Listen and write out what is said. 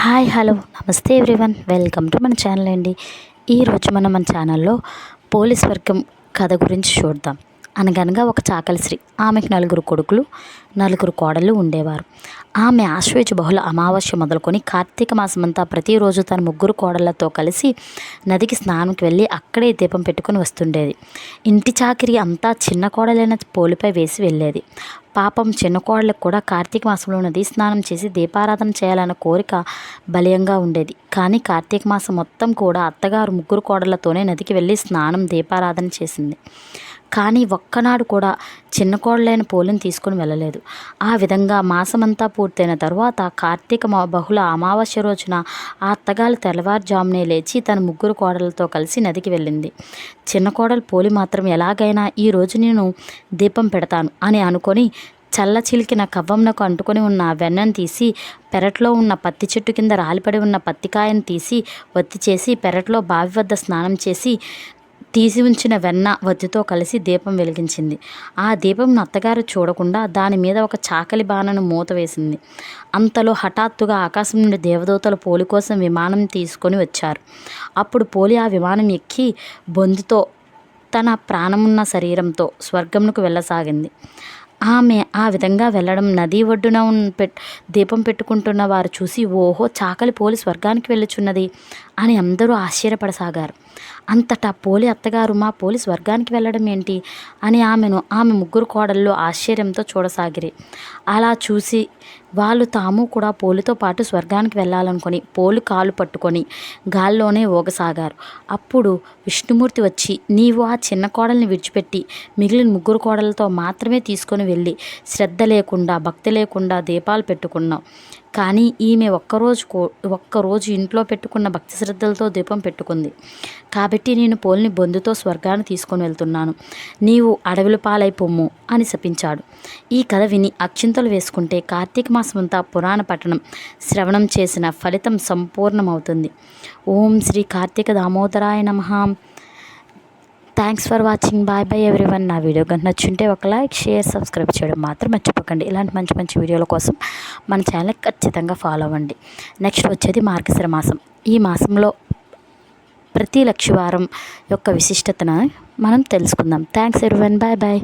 Hi hello నమస్తే everyone, welcome to మన channel అండి. ఈరోజు మనం మన ఛానల్లో పోలీస్ వర్గం కథ గురించి చూద్దాం. అనగనగా ఒక చాకలి స్త్రీ, ఆమెకు 4 కొడుకులు 4 కోడళ్ళు ఉండేవారు. ఆమె ఆశ్వేజ బహుళ అమావాస్య మొదలుకొని కార్తీక మాసమంతా ప్రతిరోజు తన 3 కోడళ్లతో కలిసి నదికి స్నానంకి వెళ్ళి అక్కడే దీపం పెట్టుకుని వస్తుండేది. ఇంటి చాకిరి అంతా చిన్న కోడలైన పోలిపై వేసి వెళ్ళేది. పాపం చిన్న కోడలకు కూడా కార్తీక మాసంలో నదీ స్నానం చేసి దీపారాధన చేయాలన్న కోరిక బలీయంగా ఉండేది. కానీ కార్తీక మాసం మొత్తం కూడా అత్తగారు 3 కోడళ్లతోనే నదికి వెళ్ళి స్నానం దీపారాధన చేసింది. కానీ ఒక్కనాడు కూడా చిన్న కోడలైన పోలిని తీసుకుని వెళ్ళలేదు. ఆ విధంగా మాసమంతా పూర్తయిన తరువాత కార్తీక బహుళ అమావాస్య రోజున ఆ అత్తగారు తెల్లవారుజామునే లేచి తన 3 కోడలతో కలిసి నదికి వెళ్ళింది. చిన్న కోడలు పోలి మాత్రం ఎలాగైనా ఈరోజు నేను దీపం పెడతాను అని అనుకొని చల్ల చిలికిన కవ్వంనకు అంటుకొని ఉన్న వెన్నను తీసి పెరట్లో ఉన్న పత్తి చెట్టు కింద రాలిపడి ఉన్న పత్తికాయను తీసి ఒత్తి చేసి పెరట్లో బావి వద్ద స్నానం చేసి తీసి ఉంచిన వెన్న వత్తితో కలిసి దీపం వెలిగించింది. ఆ దీపం అత్తగారు చూడకుండా దాని మీద ఒక చాకలి బాణను మూత వేసింది. అంతలో హఠాత్తుగా ఆకాశం నుండి దేవదూతలు పోలి కోసం విమానం తీసుకొని వచ్చారు. అప్పుడు పోలి ఆ విమానం ఎక్కి బొందుతో తన ప్రాణమున్న శరీరంతో స్వర్గమునకు వెళ్ళసాగింది. ఆమె ఆ విధంగా వెళ్ళడం నదీ ఒడ్డున దీపం పెట్టుకుంటున్న వారు చూసి, ఓహో, చాకలి పోలి స్వర్గానికి వెళ్ళుచున్నది అని అందరూ ఆశ్చర్యపడసాగారు. అంతటా పోలి అత్తగారు, మా పోలి స్వర్గానికి వెళ్ళడం ఏంటి అని ఆమె 3 కోడళ్ళు ఆశ్చర్యంతో చూడసాగిరి. అలా చూసి వాళ్ళు తాము కూడా పోలితో పాటు స్వర్గానికి వెళ్ళాలనుకొని పోలి కాలు పట్టుకొని గాల్లోనే ఊగసాగారు. అప్పుడు విష్ణుమూర్తి వచ్చి, నీవు ఆ చిన్న కోడల్ని విడిచిపెట్టి మిగిలిన 3 కోడలతో మాత్రమే తీసుకొని వెళ్ళి శ్రద్ధ లేకుండా భక్తి లేకుండా దీపాలు పెట్టుకున్నావు. కానీ ఈమె ఒక్కరోజు ఇంట్లో పెట్టుకున్న భక్తి శ్రద్ధలతో దీపం పెట్టుకుంది. కాబట్టి నేను పోలిని బొందుతో స్వర్గాన్ని తీసుకొని వెళ్తున్నాను. నీవు అడవుల పాలై పొమ్ము అని శపించాడు. ఈ కథ విని అక్షింతలు వేసుకుంటే కార్తీక మాసమంతా పురాణ పఠనం శ్రవణం చేసిన ఫలితం సంపూర్ణమవుతుంది. ఓం శ్రీ కార్తీక దామోదరాయ నమః. Thanks for watching. Bye bye everyone. నా వీడియో కనుక నచ్చుంటే ఒక లైక్, షేర్, సబ్స్క్రైబ్ చేయడం మాత్రం మర్చిపోకండి. ఇలాంటి మంచి మంచి వీడియోల కోసం మన ఛానల్ ఖచ్చితంగా ఫాలో అవ్వండి. నెక్స్ట్ వచ్చేది మార్గశిర మాసం. ఈ మాసంలో ప్రతి లక్షవారం యొక్క విశిష్టతను మనం తెలుసుకుందాం. Thanks everyone. Bye bye.